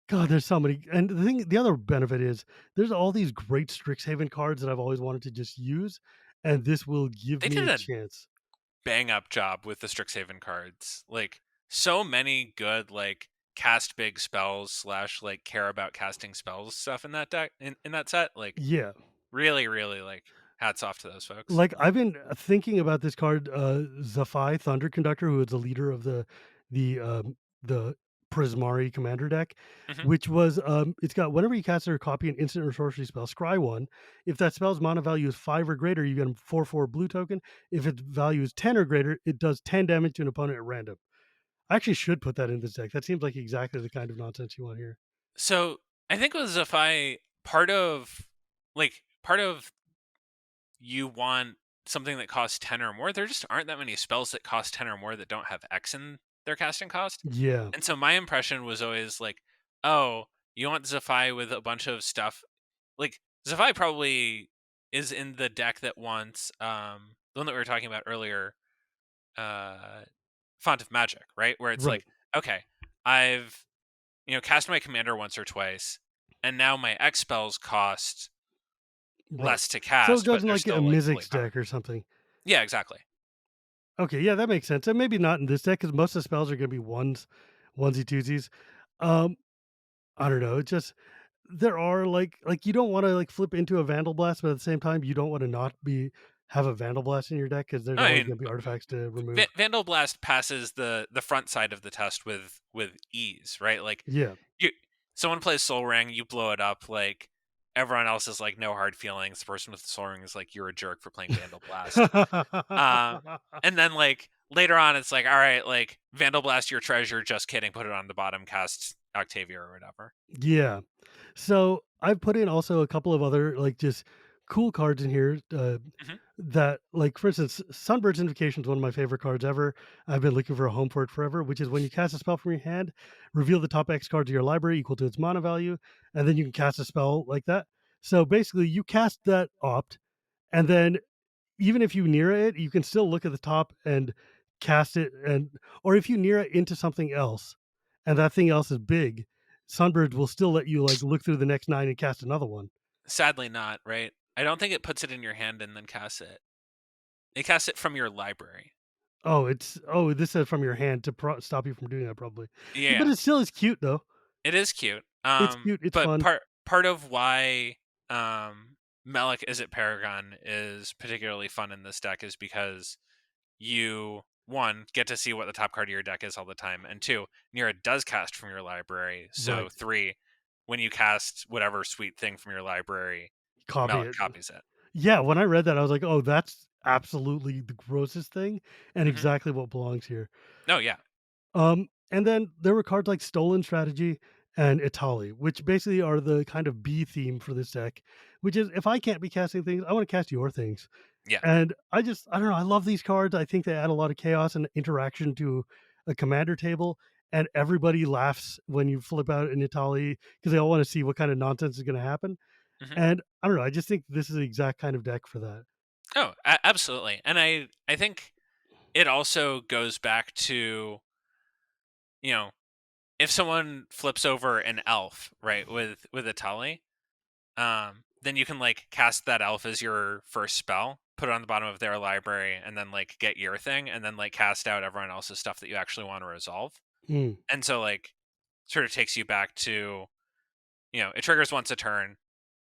God. There's so many, and the other benefit is there's all these great Strixhaven cards that I've always wanted to just use, and this will give They me did a a chance. bang up job with the Strixhaven cards. Like so many good cast big spells slash care about casting spells stuff in that deck in that set. Like Yeah, really, really hats off to those folks. like I've been thinking about this card, Zafai Thunder Conductor, who is the leader of the Prismari Commander deck, Hmm. which was it's got whenever you cast or copy an instant or sorcery spell, scry one. If that spell's mana value is 5 or greater, you get a 4/4 blue token. If its value is 10 or greater, it does 10 damage to an opponent at random. I actually should put that in this deck. That seems like exactly the kind of nonsense you want here. So I think with Zafai, part of you want something that costs 10 or more. There just aren't that many spells that cost 10 or more that don't have X in their casting cost. Yeah, And so my impression was always like, oh, you want Zafai with a bunch of stuff. Like Zafai probably is in the deck that wants the one that we were talking about earlier, uh Font of Magic, right? Where it's right, like, okay, I've cast my commander once or twice, and now my X spells cost right. less to So it cast, goes but in they're like a still fully Mizzix deck powerful. or something. Yeah, exactly. Okay, yeah, that makes sense. And maybe not in this deck because most of the spells are going to be onesie twosies. Um, I don't know. It's just there are like you don't want to like flip into a Vandal Blast, but at the same time, you don't want to not be have a Vandal Blast in your deck because there's I always mean, going to be artifacts to remove. Vandal Blast passes the front side of the test with ease, right? Like Yeah. you, someone plays Soul Ring, you blow it up. Like everyone else is like no hard feelings. The person with the Soul Ring is like you're a jerk for playing Vandal Blast. Um, and then later on, it's like all right, like Vandal Blast your treasure. Just kidding. Put it on the bottom. Cast Octavia or whatever. Yeah. So I've put in also a couple of other like just cool cards in here Hmm. that like for instance, Sunbird's Invocation is one of my favorite cards ever. I've been looking for a home for it forever, which is when you cast a spell from your hand, reveal the top X card to your library equal to its mana value, and then you can cast a spell like that. So basically you cast that opt, and then even if you near it, you can still look at the top and cast it, and or if you near it into something else, and that thing else is big, Sunbird will still let you like look through the next 9 and cast another one. Sadly, not right. I don't think it puts it in your hand and then casts it. It casts it from your library. This says from your hand to stop you from doing that probably. Yeah, but Yeah, it still is cute though. it is cute. It's cute, it's But fun. part of why Malik Izzet Paragon is particularly fun in this deck is because you one get to see what the top card of your deck is all the time, and two, Neera does cast from your library. So Right. three, when you cast whatever sweet thing from your library, Copy Malik it. copies it. Yeah, when I read that I was like, "Oh, that's absolutely the grossest thing and Hmm. exactly what belongs here." Oh yeah. And then there were cards like Stolen Strategy and Itali, which basically are the kind of B theme for this deck, which is if I can't be casting things, I want to cast your things. Yeah. And I don't know, I love these cards. I think they add a lot of chaos and interaction to a commander table. And everybody laughs when you flip out an Itali because they all want to see what kind of nonsense is going to happen. Hmm. And I don't know, I just think this is the exact kind of deck for that. Oh, absolutely. And I think it also goes back to you know if someone flips over an elf, right, with a Tali, then you can cast that elf as your first spell, put it on the bottom of their library, and then get your thing, and then cast out everyone else's stuff that you actually want to resolve. Mm, And so sort of takes you back to it triggers once a turn.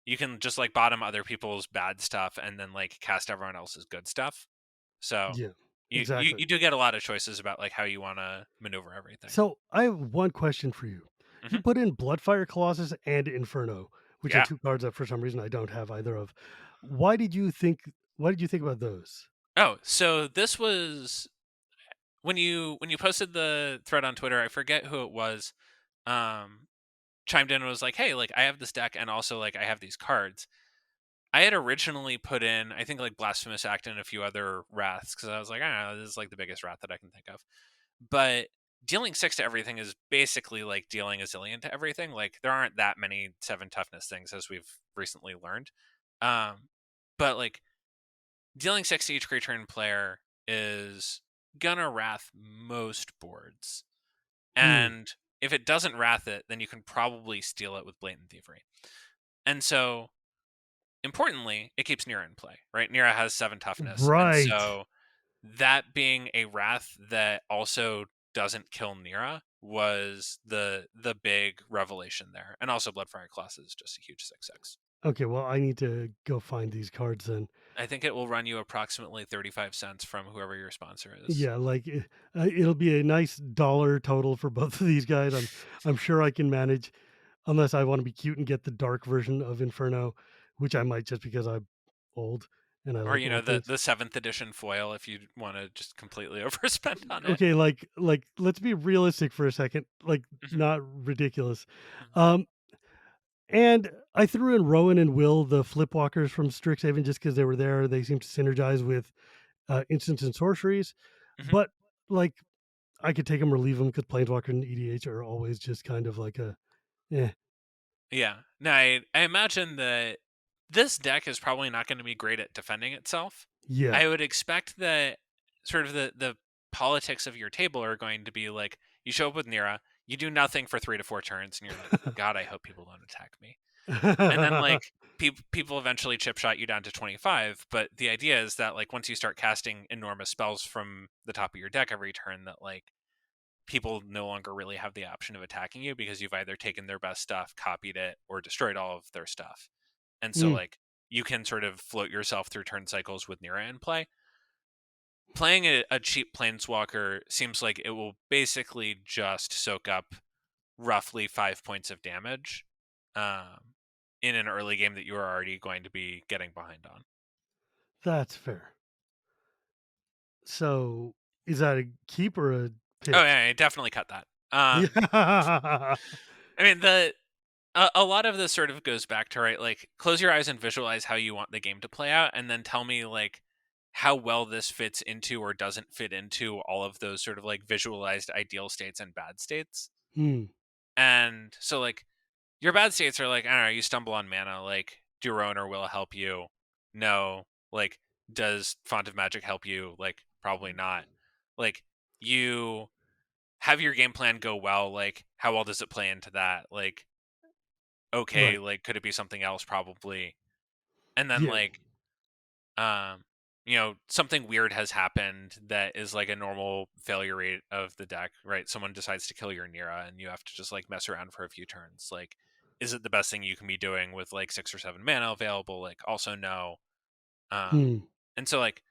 You can just bottom other people's bad stuff and then cast everyone else's good stuff. So yeah, you exactly. you do get a lot of choices about how you want to maneuver everything. So I have one question for you. You Hmm. put in Bloodfire Colossus and Inferno, which are Yeah. two cards that for some reason I don't have either of. Why did you think why did you think about those? Oh, so this was when you posted the thread on Twitter. I forget who it was. Um, chimed in and was like, "Hey, I have this deck, and also I have these cards." I had originally put in, I think Blasphemous Act and a few other wraths because I was like, I don't know, this is the biggest wrath that I can think of. But dealing 6 to everything is basically like dealing a zillion to everything. Like there aren't that many 7 toughness things as we've recently learned. Um, But like dealing 6 to each creature in player is gonna wrath most boards. Hmm. And if it doesn't wrath it, then you can probably steal it with Blatant Thievery. And so, importantly, it keeps Neera in play, right? Neera has 7 toughness. And Right. so, that being a wrath that also doesn't kill Neera was the big revelation there. And also, Bloodfire Class is just a huge 6/6. Okay, well, I need to go find these cards then. I think it will run you approximately 35 cents from whoever your sponsor is. Yeah, like it'll be a nice dollar total for both of these guys. I'm sure I can manage, unless I want to be cute and get the dark version of Inferno, which I might just because I'm old and I Or like old things. the 7th edition foil if you want to just completely overspend on it. Okay, like let's be realistic for a second, like Mhm, not ridiculous. mhm, Um, and I threw in Rowan and Will, the flipwalkers from Strixhaven, just because they were there. They seem to synergize with instants and sorceries, mhm. but like I could take them or leave them because Planeswalker and EDH are always just kind of like a, eh, Yeah. Now I imagine that this deck is probably not going to be great at defending itself. yeah. I would expect that sort of the politics of your table are going to be like you show up with Nira, you do nothing for 3 to 4 turns, and you're like, God, I hope people don't attack me. And then like people eventually chip shot you down to 25, but the idea is that like once you start casting enormous spells from the top of your deck every turn, that like people no longer really have the option of attacking you because you've either taken their best stuff, copied it, or destroyed all of their stuff. And so Mm, like you can sort of float yourself through turn cycles with Nira in play. Playing a cheap planeswalker seems like it will basically just soak up roughly 5 points of damage in an early game that you are already going to be getting behind on. that's fair. So is that a keep or a Oh pitch? yeah, I definitely cut that. Yeah. I mean a lot of this sort of goes back to right, like close your eyes and visualize how you want the game to play out, and then tell me like how well this fits into or doesn't fit into all of those sort of like visualized ideal states and bad states. Hmm. And so like your bad states are like, I don't know, you stumble on mana, like, do Rowan or Will help you? No. Like, does Font of Magic help you? Like, probably not. Like, you have your game plan go well, like, how well does it play into that? Like, okay, Right. like, could it be something else? Probably. And then, Yeah. like, um, something weird has happened that is like a normal failure rate of the deck, right? Someone decides to kill your Nira and you have to just like mess around for a few turns. Like, is it the best thing you can be doing with like 6 or 7 mana available? Like, also no. Hmm. And so like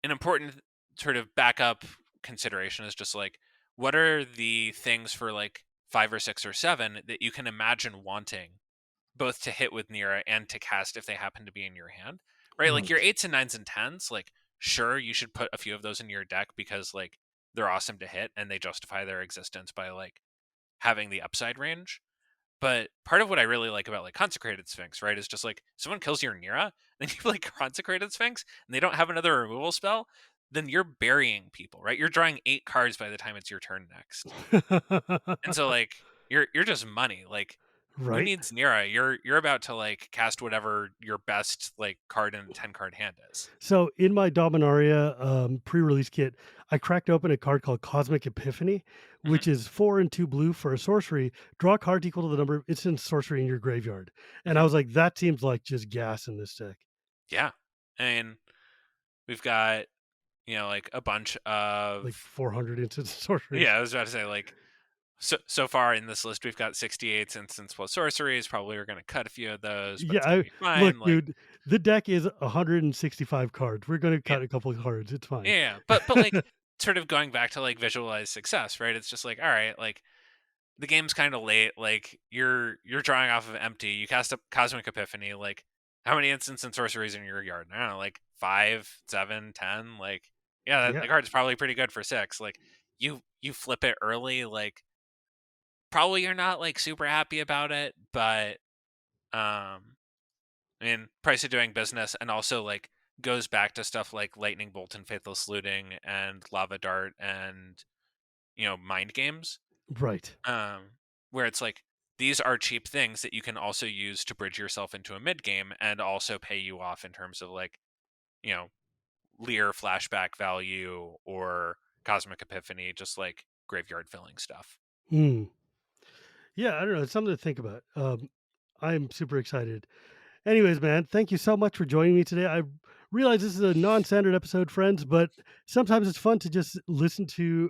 an important sort of backup consideration is just like what are the things for like 5 or 6 or 7 that you can imagine wanting both to hit with Nira and to cast if they happen to be in your hand, right? Like your Right. 8s and 9s and 10s, like sure you should put a few of those in your deck because like they're awesome to hit and they justify their existence by like having the upside range. But part of what I really like about like Consecrated Sphinx, right, is just like someone kills your Nira, then you like Consecrated Sphinx and they don't have another removal spell, then you're burying people, right? You're drawing 8 cards by the time it's your turn next. And so like you're just money. Like who Right. needs Nira? You're about to like cast whatever your best like card in a 10 card hand is. So in my Dominaria pre-release kit, I cracked open a card called Cosmic Epiphany, Hmm. which is 4 and 2 blue for a sorcery. Draw a card equal to the number of instant sorcery in your graveyard. And I Hmm. was like, that seems like just gas in this deck. Yeah, and we've got like a bunch Like of 400 instant sorceries. yeah. I was about to say like so far in this list we've got 68 instants plus sorceries. Probably we're gonna cut a few of those, but Yeah, it's gonna I be look, fine. Like dude, the deck is 165 cards. We're gonna yeah, cut a couple of cards. It's fine. yeah. But like sort of going back to like visualized success, right? It's just like all right, like the game's kind of late. Like you're drawing off of empty. You cast a Cosmic Epiphany. Like how many instants and sorceries in your yard? I don't know, like 5, 7, 10. Like yeah, the Yeah, card's probably pretty good for 6. Like you flip it early. Like probably you're not like super happy about it, but I mean price of doing business, and also like goes back to stuff like Lightning Bolt and Faithless Looting and Lava Dart and mind games right. um where it's like these are cheap things that you can also use to bridge yourself into a mid game and also pay you off in terms of like, you know, Lear flashback value or Cosmic Epiphany, just like graveyard filling stuff. Hmm. Yeah, I don't know. It's something to think about. I'm super excited. Anyways, man, thank you so much for joining me today. I realize this is a non-standard episode, friends, but sometimes it's fun to just listen to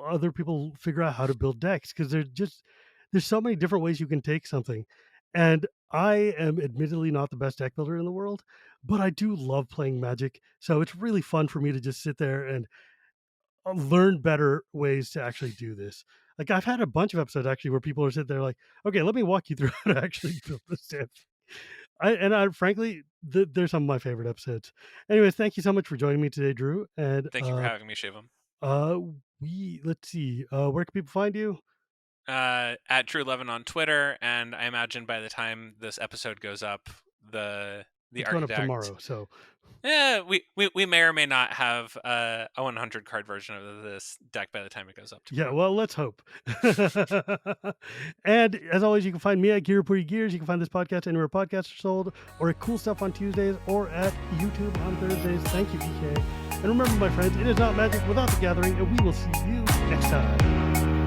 other people figure out how to build decks because there's so many different ways you can take something. And I am admittedly not the best deck builder in the world, but I do love playing Magic. So it's really fun for me to just sit there and learn better ways to actually do this. Like I've had a bunch of episodes actually where people are sitting there like, okay, let me walk you through how to actually build this deck. I frankly, they're some of my favorite episodes. Anyways, thank you so much for joining me today, Drew. And Thank you for having me, Shivam. let's see, where can people find you? At Drew Levin on Twitter, and I imagine by the time this episode goes up, the It's going up architect. tomorrow, so Yeah, we may or may not have a 100 card version of this deck by the time it goes up tomorrow. yeah, well, let's hope. And as always, you can find me at Gear Pretty Gears. You can find this podcast anywhere podcasts are sold, or at Cool Stuff on Tuesdays, or at YouTube on Thursdays. Thank you, EK. And remember, my friends, it is not magic without the gathering, and we will see you next time.